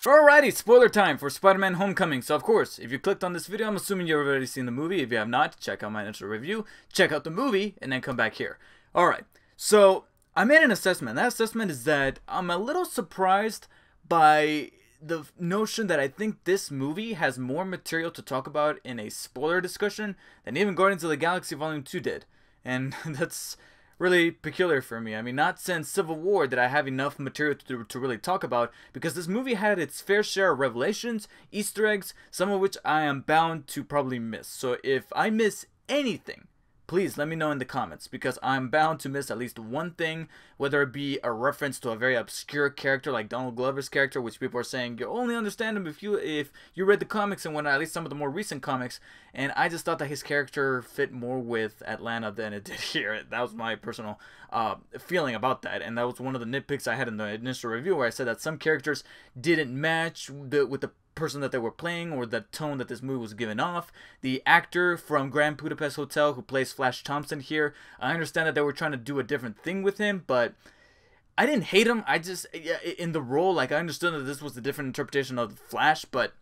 Alrighty, spoiler time for Spider-Man Homecoming. So of course, if you clicked on this video, I'm assuming you've already seen the movie. If you have not, check out my initial review, check out the movie, and then come back here. Alright, so I made an assessment. That assessment is that I'm a little surprised by the notion that I think this movie has more material to talk about in a spoiler discussion than even Guardians of the Galaxy Volume 2 did. And that's really peculiar for me. I mean, not since Civil War did I have enough material to really talk about, because this movie had its fair share of revelations, Easter eggs, some of which I am bound to probably miss. So if I miss anything, please let me know in the comments, because I'm bound to miss at least one thing, whether it be a reference to a very obscure character like Donald Glover's character, which people are saying you only understand him if you read the comics and whatnot, at least some of the more recent comics, and I just thought that his character fit more with Atlanta than it did here. That was my personal feeling about that, and that was one of the nitpicks I had in the initial review, where I said that some characters didn't match with the person that they were playing, or the tone that this movie was giving off. The actor from Grand Budapest Hotel who plays Flash Thompson here, I understand that they were trying to do a different thing with him, but I didn't hate him. I just, in the role, like, I understood that this was a different interpretation of Flash, but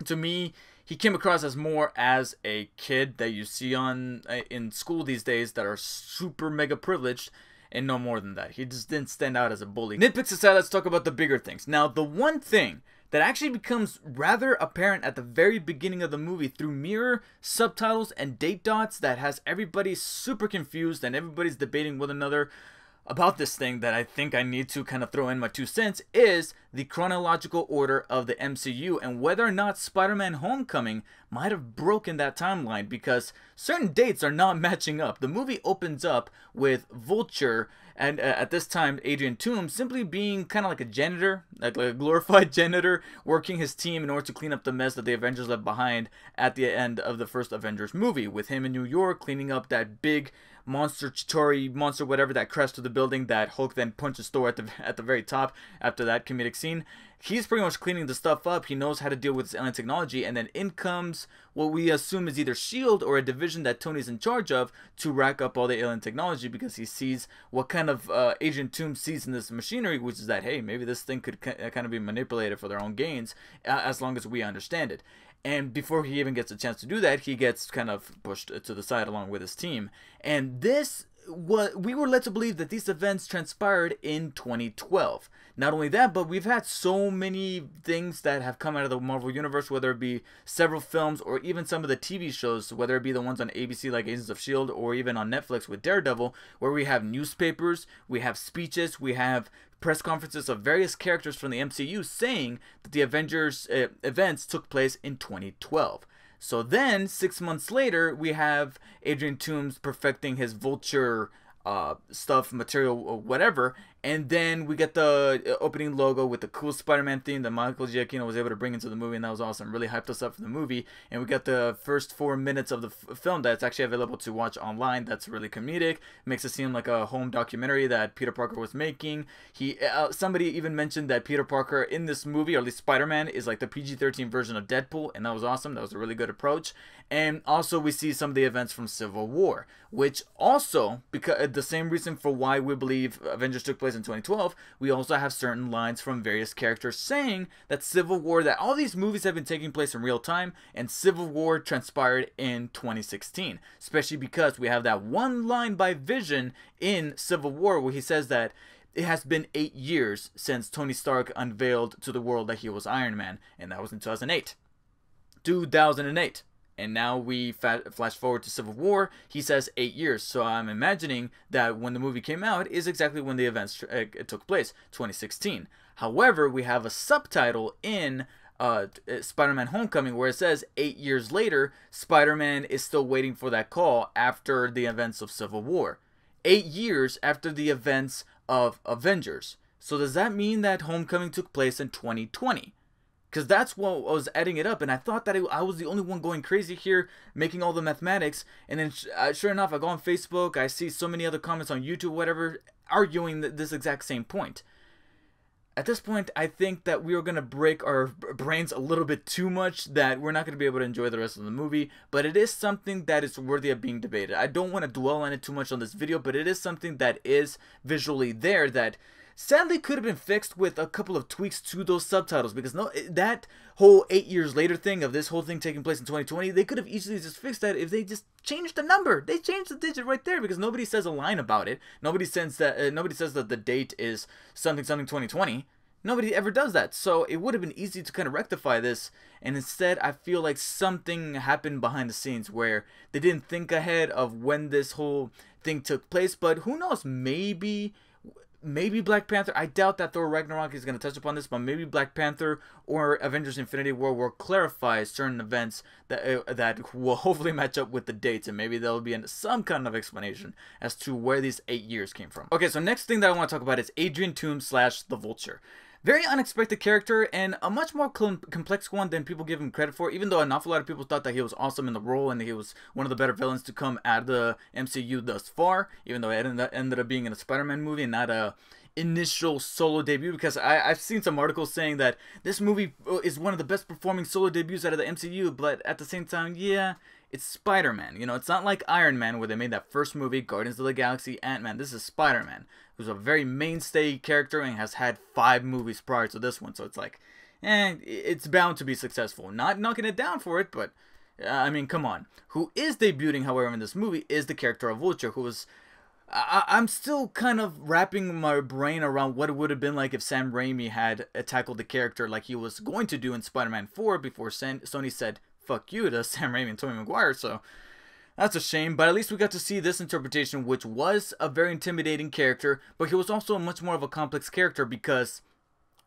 to me, he came across as more as a kid that you see in school these days that are super mega privileged, and no more than that. He just didn't stand out as a bully. Nitpicks aside, let's talk about the bigger things. Now, the one thing that actually becomes rather apparent at the very beginning of the movie through mirror, subtitles, and date dots that has everybody super confused and everybody's debating with another about this thing, that I think I need to kind of throw in my 2 cents, is the chronological order of the MCU and whether or not Spider-Man Homecoming might have broken that timeline, because certain dates are not matching up. The movie opens up with Vulture, and at this time Adrian Toomes simply being kind of like a janitor, like a glorified janitor, working his team in order to clean up the mess that the Avengers left behind at the end of the first Avengers movie, with him in New York cleaning up that big monster, Chitauri monster, whatever, that crashed through the building that Hulk then punches Thor at the very top after that comedic scene. He's pretty much cleaning the stuff up. He knows how to deal with this alien technology, and then in comes what we assume is either S.H.I.E.L.D. or a division that Tony's in charge of to rack up all the alien technology, because he sees what kind of Agent Toomes sees in this machinery, which is that, hey, maybe this thing could kind of be manipulated for their own gains, as long as we understand it. And before he even gets a chance to do that, he gets kind of pushed to the side along with his team. And this, we were led to believe that these events transpired in 2012. Not only that, but we've had so many things that have come out of the Marvel Universe, whether it be several films or even some of the TV shows, whether it be the ones on ABC like Agents of S.H.I.E.L.D. or even on Netflix with Daredevil, where we have newspapers, we have speeches, we have press conferences of various characters from the MCU saying that the Avengers events took place in 2012. So then, 6 months later, we have Adrian Toomes perfecting his Vulture stuff, material, or whatever, and then we get the opening logo with the cool Spider-Man theme that Michael Giacchino was able to bring into the movie, and that was awesome. Really hyped us up for the movie. And we got the first 4 minutes of the film that's actually available to watch online. That's really comedic. Makes it seem like a home documentary that Peter Parker was making. Somebody even mentioned that Peter Parker in this movie, or at least Spider-Man, is like the PG-13 version of Deadpool, and that was awesome. That was a really good approach. And also we see some of the events from Civil War, which also, because the same reason for why we believe Avengers took place in 2012, we also have certain lines from various characters saying that Civil War, that all these movies have been taking place in real time, and Civil War transpired in 2016. Especially because we have that one line by Vision in Civil War where he says that it has been 8 years since Tony Stark unveiled to the world that he was Iron Man, and that was in 2008. 2008. And now we flash forward to Civil War. He says 8 years. So I'm imagining that when the movie came out is exactly when the events took place, 2016. However, we have a subtitle in Spider-Man Homecoming where it says 8 years later, Spider-Man is still waiting for that call after the events of Civil War. 8 years after the events of Avengers. So does that mean that Homecoming took place in 2020? Because that's what I was adding it up, and I thought that I was the only one going crazy here, making all the mathematics, and then sure enough, I go on Facebook, I see so many other comments on YouTube, whatever, arguing this exact same point. At this point, I think that we are going to break our brains a little bit too much, that we're not going to be able to enjoy the rest of the movie, but it is something that is worthy of being debated. I don't want to dwell on it too much on this video, but it is something that is visually there, that sadly could have been fixed with a couple of tweaks to those subtitles, because no, that whole 8 years later thing of this whole thing taking place in 2020, they could have easily just fixed that if they just changed the number. They changed the digit right there, because nobody says a line about it. Nobody says that the date is something 2020. Nobody ever does that. So it would have been easy to kind of rectify this, and instead I feel like something happened behind the scenes where they didn't think ahead of when this whole thing took place. But who knows, maybe Black Panther, I doubt that Thor Ragnarok is going to touch upon this, but maybe Black Panther or Avengers Infinity War will clarify certain events that will hopefully match up with the dates, and maybe there will be some kind of explanation as to where these 8 years came from. Okay, so next thing that I want to talk about is Adrian Toomes / the Vulture. Very unexpected character, and a much more complex one than people give him credit for, even though an awful lot of people thought that he was awesome in the role and he was one of the better villains to come out of the MCU thus far, even though it ended up being in a Spider-Man movie and not a initial solo debut, because I've seen some articles saying that this movie is one of the best performing solo debuts out of the MCU, but at the same time, yeah, it's Spider-Man. You know, it's not like Iron Man where they made that first movie, Guardians of the Galaxy, Ant-Man. This is Spider-Man, who's a very mainstay character and has had 5 movies prior to this one. So it's like, it's bound to be successful. Not knocking it down for it, but, I mean, come on. Who is debuting, however, in this movie is the character of Vulture, who was... I'm still kind of wrapping my brain around what it would have been like if Sam Raimi had tackled the character like he was going to do in Spider-Man 4 before Sony said, fuck you to Sam Raimi and Tobey Maguire. So that's a shame, but at least we got to see this interpretation, which was a very intimidating character, but he was also much more of a complex character, because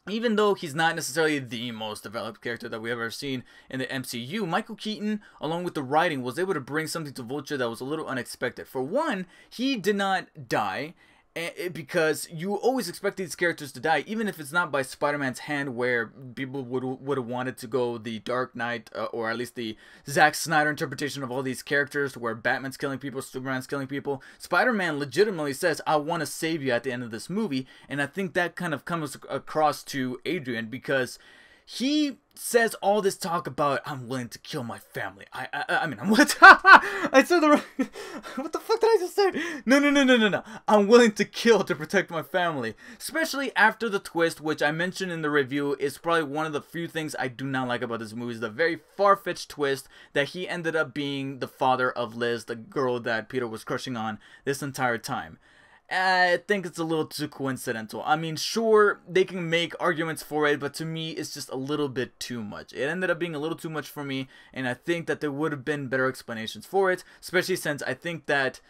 even though he's not necessarily the most developed character that we've ever seen in the MCU, Michael Keaton, along with the writing, was able to bring something to Vulture that was a little unexpected. For one, he did not die, because you always expect these characters to die, even if it's not by Spider-Man's hand, where people would have wanted to go the Dark Knight, or at least the Zack Snyder interpretation of all these characters, where Batman's killing people, Superman's killing people. Spider-Man legitimately says, I want to save you at the end of this movie, and I think that kind of comes across to Adrian, because he says all this talk about, I'm willing to kill my family. I mean, I'm what? I said the right... What the fuck did I just say? No. I'm willing to kill to protect my family. Especially after the twist, which I mentioned in the review, is probably one of the few things I do not like about this movie, is the very far-fetched twist that he ended up being the father of Liz, the girl that Peter was crushing on this entire time. I think it's a little too coincidental. I mean, sure, they can make arguments for it, but to me, it's just a little bit too much. It ended up being a little too much for me, and I think that there would have been better explanations for it, especially since I think that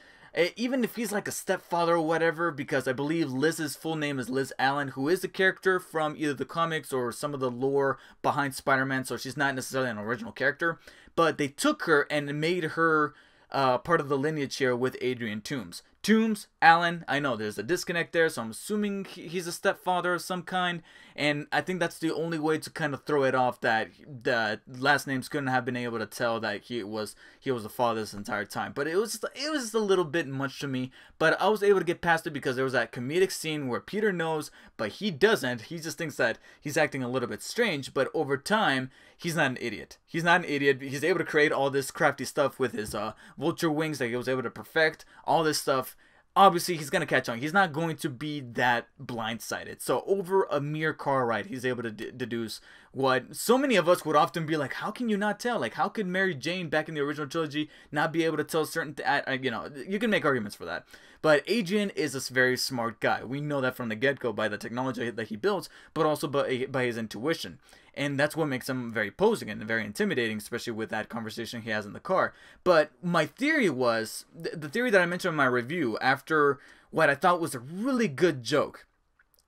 even if he's like a stepfather or whatever, because I believe Liz's full name is Liz Allen, who is a character from either the comics or some of the lore behind Spider-Man, so she's not necessarily an original character, but they took her and made her part of the lineage here with Adrian Toomes. Toomes, Allen, I know there's a disconnect there, so I'm assuming he's a stepfather of some kind, and I think that's the only way to kind of throw it off, that the last names couldn't have been able to tell that he was a father this entire time. But it was just a little bit much to me, but I was able to get past it because there was that comedic scene where Peter knows, but he doesn't. He just thinks that he's acting a little bit strange, but over time, he's not an idiot. He's not an idiot. He's able to create all this crafty stuff with his Vulture wings that he was able to perfect, all this stuff. Obviously, he's going to catch on. He's not going to be that blindsided. So over a mere car ride, he's able to deduce what so many of us would often be like, how can you not tell? Like, how could Mary Jane back in the original trilogy not be able to tell certain... you know, you can make arguments for that. But Adrian is a very smart guy. We know that from the get-go by the technology that he builds, but also by his intuition. And that's what makes him very posing and very intimidating, especially with that conversation he has in the car. But my theory was, the theory that I mentioned in my review, after what I thought was a really good joke,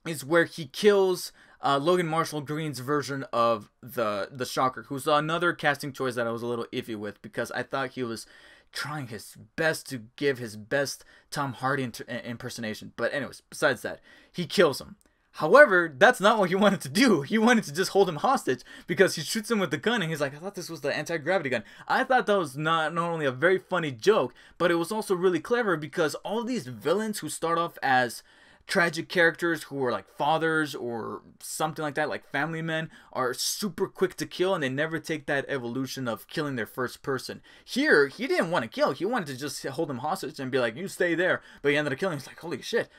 is where he kills Logan Marshall Green's version of the Shocker, who's another casting choice that I was a little iffy with, because I thought he was trying his best to give his best Tom Hardy impersonation. But anyways, besides that, he kills him. However, that's not what he wanted to do. He wanted to just hold him hostage, because he shoots him with the gun and he's like, I thought this was the anti-gravity gun. I thought that was not only a very funny joke, but it was also really clever, because all these villains who start off as tragic characters who are like fathers or something like that, like family men, are super quick to kill, and they never take that evolution of killing their first person. Here, he didn't want to kill. He wanted to just hold him hostage and be like, you stay there. But he ended up killing him. He's like, holy shit.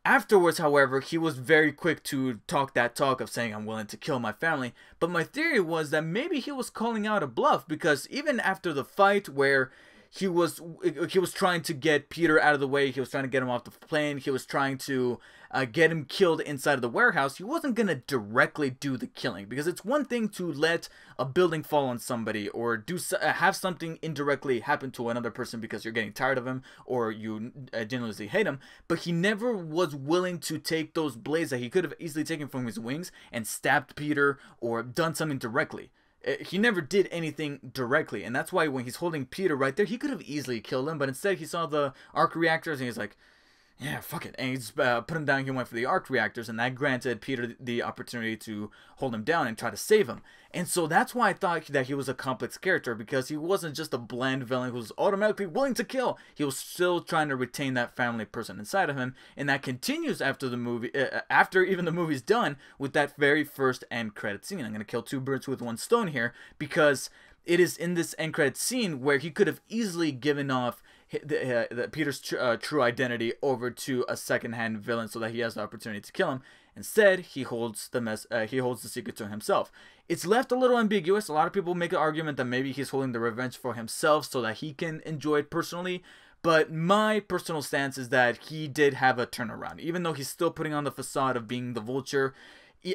Afterwards, however, he was very quick to talk that talk of saying, I'm willing to kill my family. But my theory was that maybe he was calling out a bluff, because even after the fight where he was trying to get Peter out of the way, he was trying to get him off the plane, he was trying to get him killed inside of the warehouse, he wasn't going to directly do the killing, because it's one thing to let a building fall on somebody, or have something indirectly happen to another person because you're getting tired of him, or you genuinely hate him, but he never was willing to take those blades that he could have easily taken from his wings and stabbed Peter, or done something directly. He never did anything directly, and that's why when he's holding Peter right there, he could have easily killed him, but instead he saw the arc reactors and he's like, yeah, fuck it. And he just put him down. He went for the arc reactors, and that granted Peter the opportunity to hold him down and try to save him. And so that's why I thought that he was a complex character, because he wasn't just a bland villain who was automatically willing to kill. He was still trying to retain that family person inside of him, and that continues after the movie, after even the movie's done, with that very first end credit scene. I'm gonna kill two birds with one stone here, because it is in this end credit scene where he could have easily given off Peter's true identity over to a second-hand villain so that he has the opportunity to kill him. Instead, he holds the secret to himself. It's left a little ambiguous. A lot of people make an argument that maybe he's holding the revenge for himself so that he can enjoy it personally. But my personal stance is that he did have a turnaround. Even though he's still putting on the facade of being the Vulture,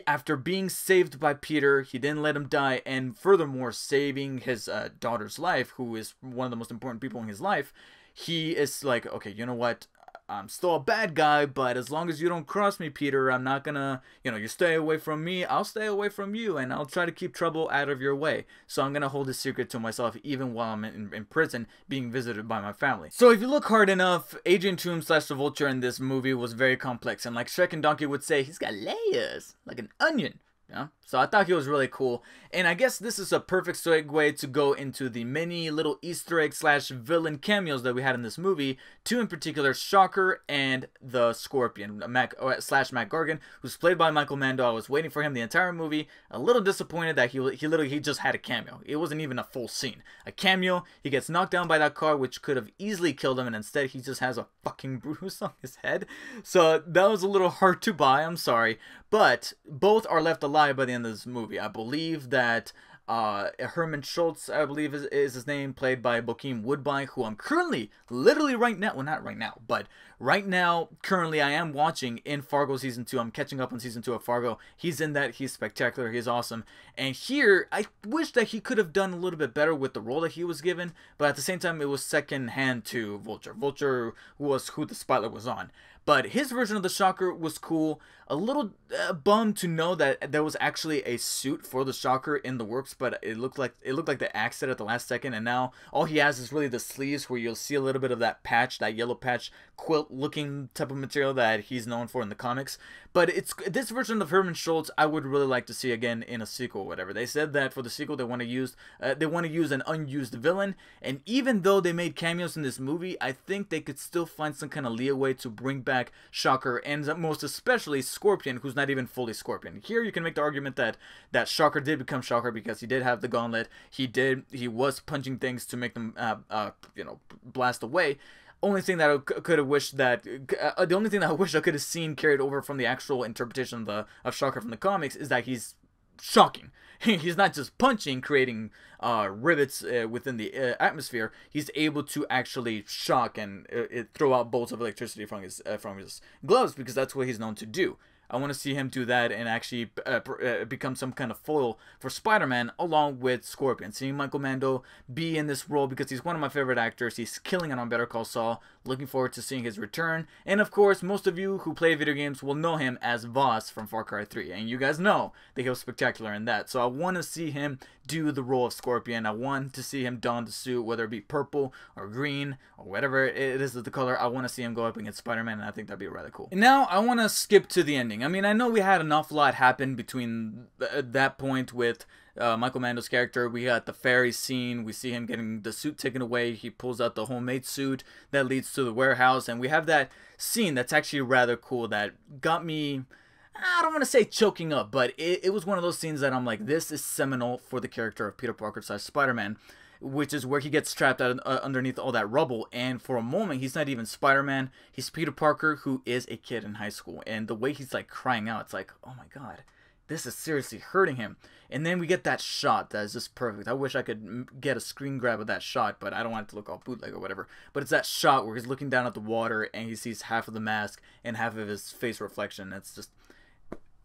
after being saved by Peter, he didn't let him die, and furthermore, saving his daughter's life, who is one of the most important people in his life, he is like, okay, you know what? I'm still a bad guy, but as long as you don't cross me, Peter, I'm not gonna, you stay away from me, I'll stay away from you, and I'll try to keep trouble out of your way. So I'm gonna hold this secret to myself even while I'm in prison, being visited by my family. So if you look hard enough, Adrian Toomes / the Vulture in this movie was very complex, and like Shrek and Donkey would say, he's got layers, like an onion. Yeah? So I thought he was really cool, and I guess this is a perfect segue to go into the many little Easter egg / villain cameos that we had in this movie. Two in particular, Shocker and the Scorpion, Mac Gargan, who's played by Michael Mando. I was waiting for him the entire movie. A little disappointed that he just had a cameo. It wasn't even a full scene. A cameo. He gets knocked down by that car, which could have easily killed him, and instead he just has a fucking bruise on his head. So that was a little hard to buy. I'm sorry, but both are left alive by the end of this movie. I believe that Herman Schultz, I believe is his name, played by Bokeem Woodbine, who I'm currently, literally right now, well, not right now, but right now, currently, I am watching in Fargo Season 2. I'm catching up on Season 2 of Fargo. He's in that. He's spectacular. He's awesome. And here, I wish that he could have done a little bit better with the role that he was given, but at the same time, it was second hand to Vulture. Vulture was who the spotlight was on. But his version of the Shocker was cool. A little bummed to know that there was actually a suit for the Shocker in the works, but it looked like they axed it at the last second, and now all he has is really the sleeves, where you'll see a little bit of that patch, that yellow patch quilt-looking type of material that he's known for in the comics. But it's this version of Herman Schultz I would really like to see again in a sequel or whatever. They said that for the sequel they want to use an unused villain, and even though they made cameos in this movie, I think they could still find some kind of leeway to bring back Shocker, and most especially Scorpion, who's not even fully Scorpion. Here you can make the argument that Shocker did become Shocker because he did have the gauntlet. He was punching things to make them blast away. Only thing that I could have wished that the only thing that I wish I could have seen carried over from the actual interpretation of Shocker from the comics is that he's shocking. He's not just punching, creating rivets within the atmosphere. He's able to actually shock and throw out bolts of electricity from his gloves, because that's what he's known to do. I want to see him do that and actually become some kind of foil for Spider-Man along with Scorpion. Seeing Michael Mando be in this role, because he's one of my favorite actors. He's killing it on Better Call Saul. Looking forward to seeing his return. And of course, most of you who play video games will know him as Voss from Far Cry 3. And you guys know that he was spectacular in that. So I want to see him do the role of Scorpion. I want to see him don the suit, whether it be purple or green or whatever it is the color. I want to see him go up against Spider-Man, and I think that'd be rather cool. And now I want to skip to the ending. I mean, I know we had an awful lot happen between that point with Michael Mando's character. We got the ferry scene. We see him getting the suit taken away. He pulls out the homemade suit that leads to the warehouse. And we have that scene that's actually rather cool that got me, I don't want to say choking up, but it was one of those scenes that I'm like, this is seminal for the character of Peter Parker / Spider-Man. which is where he gets trapped out underneath all that rubble. And for a moment, he's not even Spider-Man. He's Peter Parker, who is a kid in high school. And the way he's like crying out, it's like, oh my God, this is seriously hurting him. And then we get that shot that is just perfect. I wish I could get a screen grab of that shot, but I don't want it to look all bootleg or whatever. But it's that shot where he's looking down at the water and he sees half of the mask and half of his face reflection. It's just,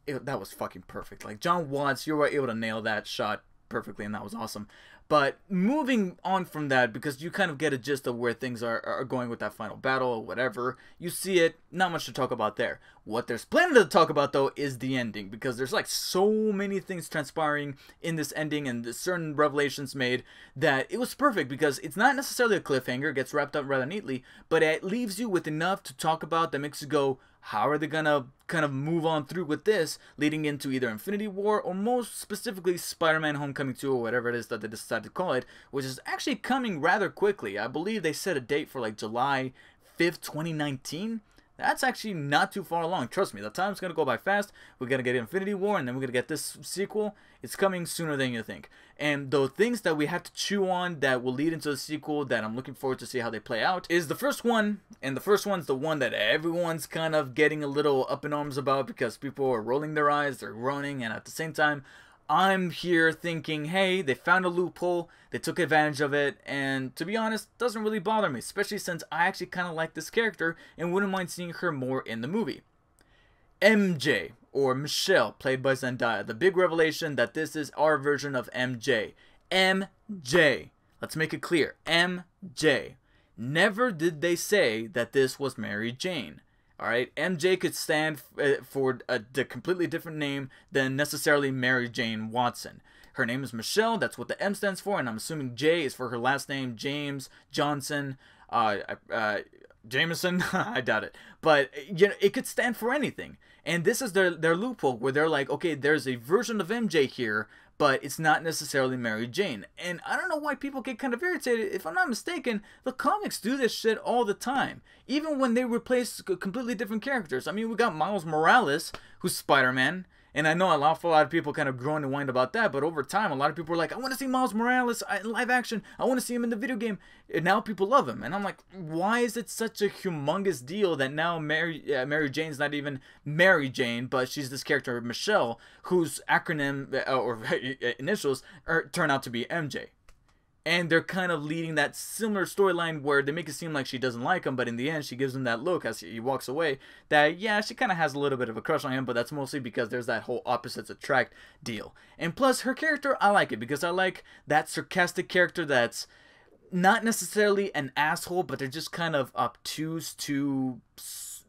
that was fucking perfect. Like, John Watts, you were able to nail that shot perfectly, and that was awesome. But moving on from that, because you kind of get a gist of where things are going with that final battle or whatever, you see it, not much to talk about there. What there's plenty to talk about, though, is the ending, because there's like so many things transpiring in this ending and certain revelations made that it was perfect, because it's not necessarily a cliffhanger, it gets wrapped up rather neatly, but it leaves you with enough to talk about that makes you go, how are they gonna kind of move on through with this, leading into either Infinity War or most specifically Spider-Man Homecoming 2 or whatever it is that they decided to call it, which is actually coming rather quickly. I believe they set a date for like July 5th, 2019. That's actually not too far along. Trust me, the time's going to go by fast. We're going to get Infinity War, and then we're going to get this sequel. It's coming sooner than you think. And the things that we have to chew on that will lead into the sequel that I'm looking forward to see how they play out is the first one. And the first one's the one that everyone's kind of getting a little up in arms about because people are rolling their eyes, they're groaning, and at the same time, I'm here thinking, hey, they found a loophole, they took advantage of it, and to be honest, doesn't really bother me, especially since I actually kind of like this character and wouldn't mind seeing her more in the movie. MJ, or Michelle, played by Zendaya. The big revelation that this is our version of MJ. MJ. Let's make it clear. MJ. Never did they say that this was Mary Jane. Alright, MJ could stand for a completely different name than necessarily Mary Jane Watson. Her name is Michelle, that's what the M stands for, and I'm assuming J is for her last name, James, Johnson, Jameson, I doubt it. But, you know, it could stand for anything. And this is their loophole, where they're like, okay, there's a version of MJ here, but it's not necessarily Mary Jane. And I don't know why people get kind of irritated. If I'm not mistaken, the comics do this shit all the time. Even when they replace completely different characters. I mean, we got Miles Morales, who's Spider-Man. And I know a lot of people kind of groan and whine about that, but over time, a lot of people are like, I want to see Miles Morales in live action. I want to see him in the video game. And now people love him. And I'm like, why is it such a humongous deal that now Mary Jane's not even Mary Jane, but she's this character, Michelle, whose acronym or initials turn out to be MJ. And they're kind of leading that similar storyline where they make it seem like she doesn't like him, but in the end she gives him that look as he walks away that, yeah, she kind of has a little bit of a crush on him, but that's mostly because there's that whole opposites attract deal. And plus, her character, I like it because I like that sarcastic character that's not necessarily an asshole, but they're just kind of obtuse to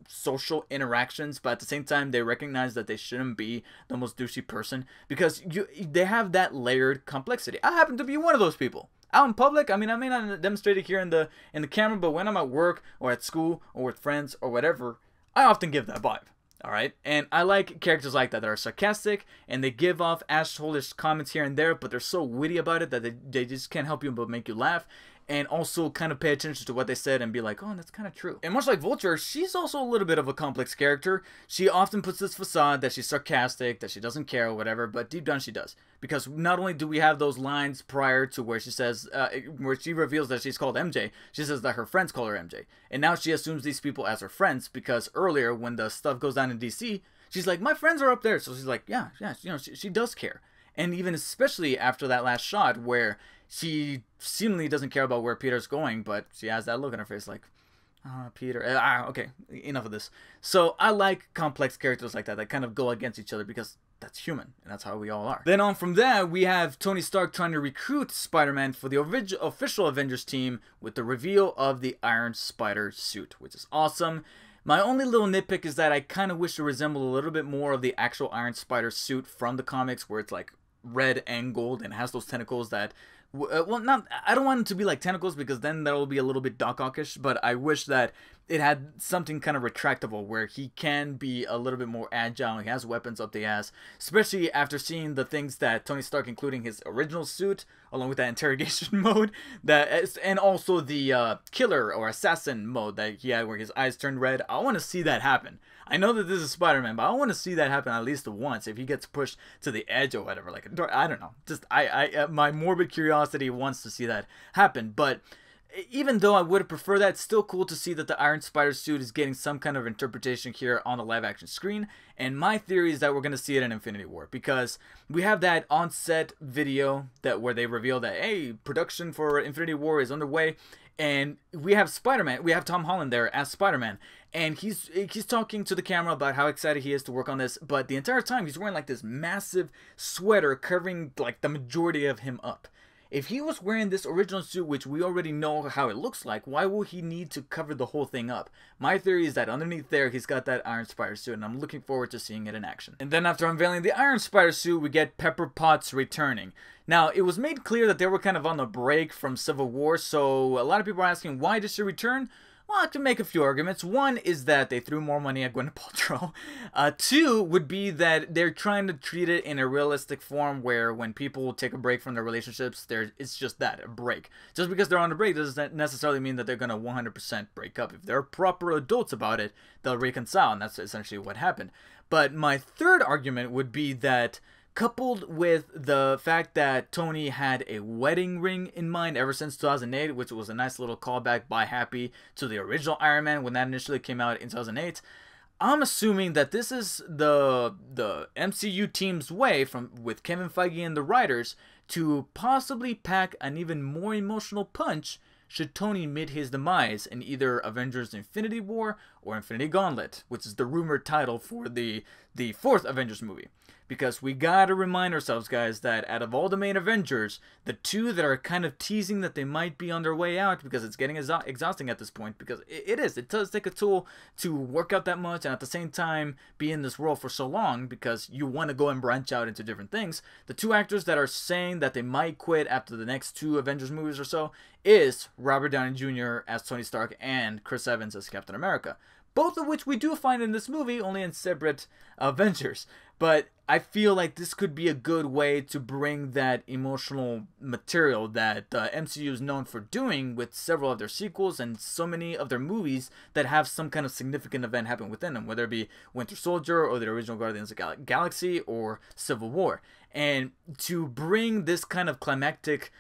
social interactions, but at the same time they recognize that they shouldn't be the most douchey person because they have that layered complexity. I happen to be one of those people. Out in public, I mean, I may not demonstrate it here in the camera, but when I'm at work or at school or with friends or whatever, I often give that vibe. Alright? And I like characters like that are sarcastic and they give off asshole-ish comments here and there, but they're so witty about it that they just can't help you but make you laugh. And also kind of pay attention to what they said and be like, oh, that's kind of true. And much like Vulture, she's also a little bit of a complex character. She often puts this facade that she's sarcastic, that she doesn't care or whatever, but deep down she does. Because not only do we have those lines prior to where she says, where she reveals that she's called MJ, she says that her friends call her MJ. And now she assumes these people as her friends because earlier when the stuff goes down in DC, she's like, my friends are up there. So she's like, yeah, you know, she does care. And even especially after that last shot where she seemingly doesn't care about where Peter's going, but she has that look on her face like, Peter, okay, enough of this. So I like complex characters like that kind of go against each other because that's human, and that's how we all are. Then on from that, we have Tony Stark trying to recruit Spider-Man for the official Avengers team with the reveal of the Iron Spider suit, which is awesome. My only little nitpick is that I kind of wish to resemble a little bit more of the actual Iron Spider suit from the comics where it's like red and gold and has those tentacles that well, I don't want it to be like tentacles because then that'll be a little bit Doc Ockish, but I wish that it had something kind of retractable where he can be a little bit more agile. He has weapons up the ass, especially after seeing the things that Tony Stark, including his original suit, along with that interrogation mode, and also the killer or assassin mode that he had where his eyes turned red. I want to see that happen. I know that this is Spider-Man, but I want to see that happen at least once if he gets pushed to the edge or whatever. Like, I don't know. Just my morbid curiosity wants to see that happen, but even though I would have preferred that, it's still cool to see that the Iron Spider suit is getting some kind of interpretation here on the live action screen. And my theory is that we're going to see it in Infinity War, because we have that on-set video where they reveal that, hey, production for Infinity War is underway. And we have Spider-Man, we have Tom Holland there as Spider-Man, and he's talking to the camera about how excited he is to work on this, but the entire time he's wearing like this massive sweater covering like the majority of him up. If he was wearing this original suit, which we already know how it looks like, why will he need to cover the whole thing up? My theory is that underneath there, he's got that Iron Spider suit, and I'm looking forward to seeing it in action. And then after unveiling the Iron Spider suit, we get Pepper Potts returning. Now, it was made clear that they were kind of on the break from Civil War, so a lot of people are asking, why did she return? Well, I can make a few arguments. One is that they threw more money at Gwyneth Paltrow. Two would be that they're trying to treat it in a realistic form where when people take a break from their relationships, it's just that, a break. Just because they're on a break doesn't necessarily mean that they're going to 100% break up. If they're proper adults about it, they'll reconcile, and that's essentially what happened. But my third argument would be that, coupled with the fact that Tony had a wedding ring in mind ever since 2008, which was a nice little callback by Happy to the original Iron Man when that initially came out in 2008, I'm assuming that this is the MCU team's way, with Kevin Feige and the writers, to possibly pack an even more emotional punch should Tony meet his demise in either Avengers Infinity War or Infinity Gauntlet, which is the rumored title for the fourth Avengers movie. Because we gotta remind ourselves, guys, that out of all the main Avengers, the two that are kind of teasing that they might be on their way out, because it's getting exhausting at this point, because it does take a toll to work out that much and at the same time be in this role for so long, because you want to go and branch out into different things. The two actors that are saying that they might quit after the next two Avengers movies or so is Robert Downey Jr. as Tony Stark and Chris Evans as Captain America. Both of which we do find in this movie, only in separate Avengers. But I feel like this could be a good way to bring that emotional material that MCU is known for doing with several of their sequels and so many of their movies that have some kind of significant event happen within them, whether it be Winter Soldier or the original Guardians of the Galaxy or Civil War. And to bring this kind of climactic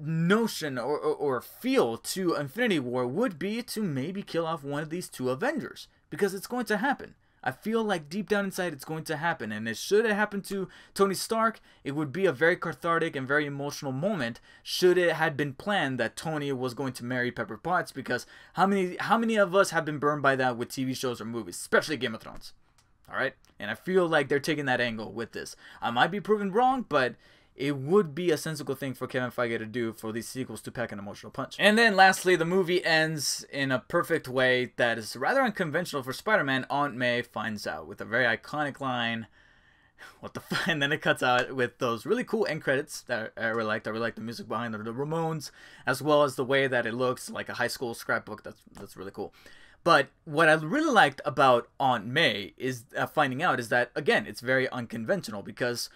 notion or feel to Infinity War would be to maybe kill off one of these two Avengers, because it's going to happen. I feel like deep down inside it's going to happen, and it should have happened to Tony Stark, it would be a very cathartic and very emotional moment should it had been planned that Tony was going to marry Pepper Potts, because how many of us have been burned by that with TV shows or movies, especially Game of Thrones? Alright? And I feel like they're taking that angle with this. I might be proven wrong, but it would be a sensible thing for Kevin Feige to do for these sequels to pack an emotional punch. And then lastly, the movie ends in a perfect way that is rather unconventional for Spider-Man. Aunt May finds out with a very iconic line, what the fuck, and then it cuts out with those really cool end credits that I really liked. I really like the music behind the Ramones, as well as the way that it looks like a high school scrapbook. That's really cool. But what I really liked about Aunt May is finding out is that, again, it's very unconventional, because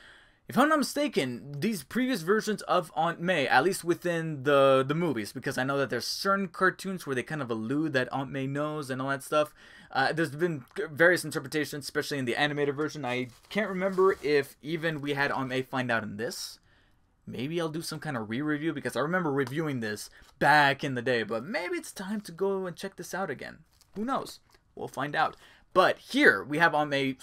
if I'm not mistaken, these previous versions of Aunt May, at least within the movies, because I know that there's certain cartoons where they kind of allude that Aunt May knows and all that stuff. There's been various interpretations, especially in the animated version. I can't remember if even we had Aunt May find out in this. Maybe I'll do some kind of re-review, because I remember reviewing this back in the day. But maybe it's time to go and check this out again. Who knows? We'll find out. But here, we have Aunt May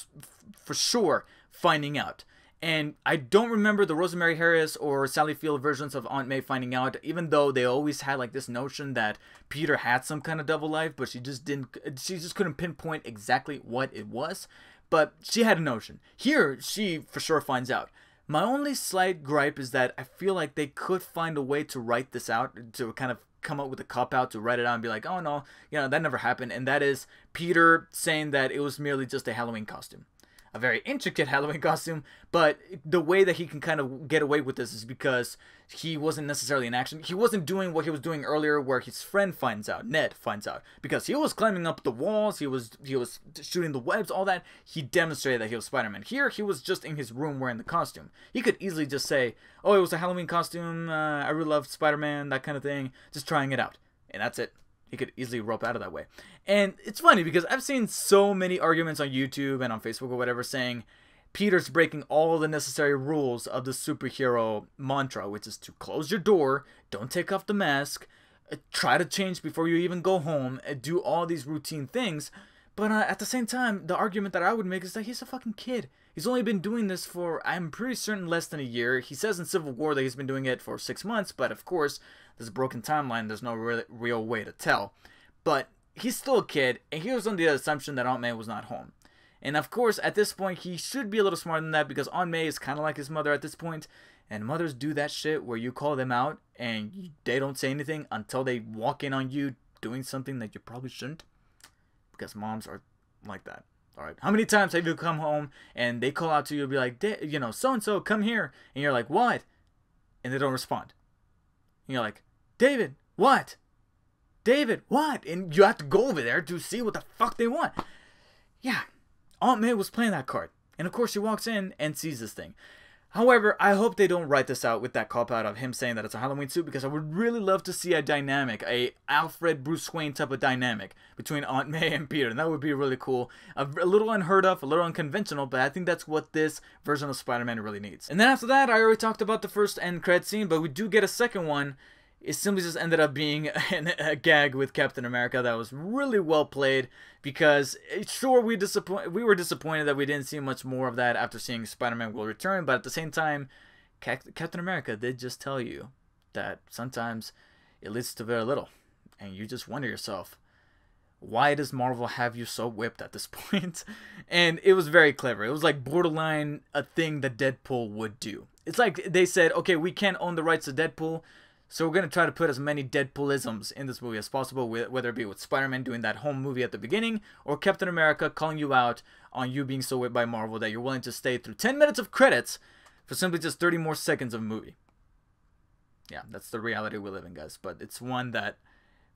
for sure finding out. And I don't remember the Rosemary Harris or Sally Field versions of Aunt May finding out, even though they always had like this notion that Peter had some kind of double life, but she just couldn't pinpoint exactly what it was. But she had a notion. Here, she for sure finds out. My only slight gripe is that I feel like they could find a way to write this out, to kind of come up with a cop-out to write it out and be like, oh no, that never happened. And that is Peter saying that it was merely just a Halloween costume. a very intricate Halloween costume, but the way that he can kind of get away with this is because he wasn't necessarily in action. He wasn't doing what he was doing earlier where his friend finds out, Ned finds out, because he was climbing up the walls, he was shooting the webs, all that. He demonstrated that he was Spider-Man. Here, he was just in his room wearing the costume. He could easily just say, oh, it was a Halloween costume, I really love Spider-Man, that kind of thing, just trying it out. And that's it. He could easily rope out of that way. And it's funny because I've seen so many arguments on YouTube and on Facebook or whatever saying Peter's breaking all the necessary rules of the superhero mantra, which is to close your door, don't take off the mask, try to change before you even go home, do all these routine things. But at the same time, the argument that I would make is that he's a fucking kid. He's only been doing this for, I'm pretty certain, less than a year. He says in Civil War that he's been doing it for 6 months, but of course, there's a broken timeline. There's no real way to tell. But he's still a kid, and he was under the assumption that Aunt May was not home. And of course, at this point, he should be a little smarter than that because Aunt May is kind of like his mother at this point. And mothers do that shit where you call them out and they don't say anything until they walk in on you doing something that you probably shouldn't. Because moms are like that. All right. How many times have you come home and they call out to you and be like, you know, so-and-so, come here. And you're like, what? And they don't respond. And you're like, David, what? David, what? And you have to go over there to see what the fuck they want. Yeah. Aunt May was playing that card. And of course she walks in and sees this thing. However, I hope they don't write this out with that cop-out of him saying that it's a Halloween suit because I would really love to see a dynamic, a Alfred Bruce Wayne type of dynamic between Aunt May and Peter. And that would be really cool. A little unheard of, a little unconventional, but I think that's what this version of Spider-Man really needs. And then after that, I already talked about the first end credit scene, but we do get a second one. It simply just ended up being a gag with Captain America that was really well played because, sure, we were disappointed that we didn't see much more of that after seeing Spider-Man Will Return, but at the same time, Captain America did just tell you that sometimes it leads to very little, and you just wonder yourself, why does Marvel have you so whipped at this point? And it was very clever. It was like borderline a thing that Deadpool would do. It's like they said, okay, we can't own the rights to Deadpool, so we're going to try to put as many Deadpoolisms in this movie as possible, whether it be with Spider-Man doing that home movie at the beginning, or Captain America calling you out on you being so whipped by Marvel that you're willing to stay through 10 minutes of credits for simply just 30 more seconds of a movie. Yeah, that's the reality we live in, guys, but it's one that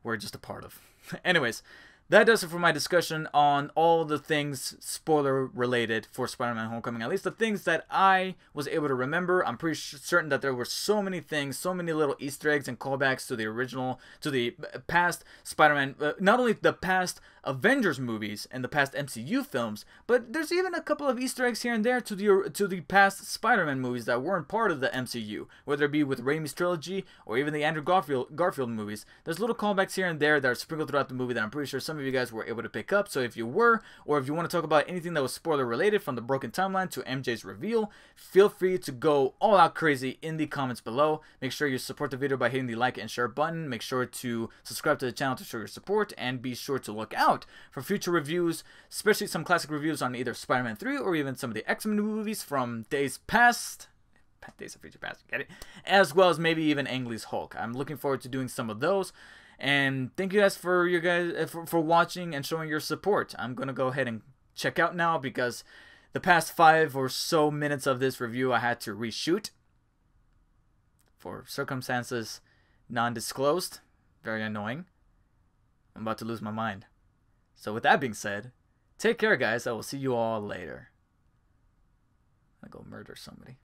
we're just a part of. Anyways, that does it for my discussion on all the things spoiler-related for Spider-Man Homecoming. At least the things that I was able to remember. I'm pretty certain that there were so many things, so many little Easter eggs and callbacks to the original, to the past Spider-Man, not only the past Avengers movies and the past MCU films, but there's even a couple of Easter eggs here and there to the past Spider-Man movies that weren't part of the MCU, whether it be with Raimi's trilogy or even the Andrew Garfield movies. There's little callbacks here and there that are sprinkled throughout the movie that I'm pretty sure some of you guys were able to pick up. So if you were, or if you want to talk about anything that was spoiler related from the broken timeline to MJ's reveal, feel free to go all out crazy in the comments below. Make sure you support the video by hitting the like and share button. Make sure to subscribe to the channel to show your support, and be sure to look out for future reviews, especially some classic reviews on either Spider-Man 3 or even some of the X-Men movies from days past. Days of Future Past, get it? As well as maybe even Ang Lee's Hulk. I'm looking forward to doing some of those. And thank you guys for watching and showing your support. I'm gonna go ahead and check out now because the past 5 or so minutes of this review I had to reshoot for circumstances non-disclosed. Very annoying. I'm about to lose my mind. So with that being said, take care, guys. I will see you all later. I'm gonna go murder somebody.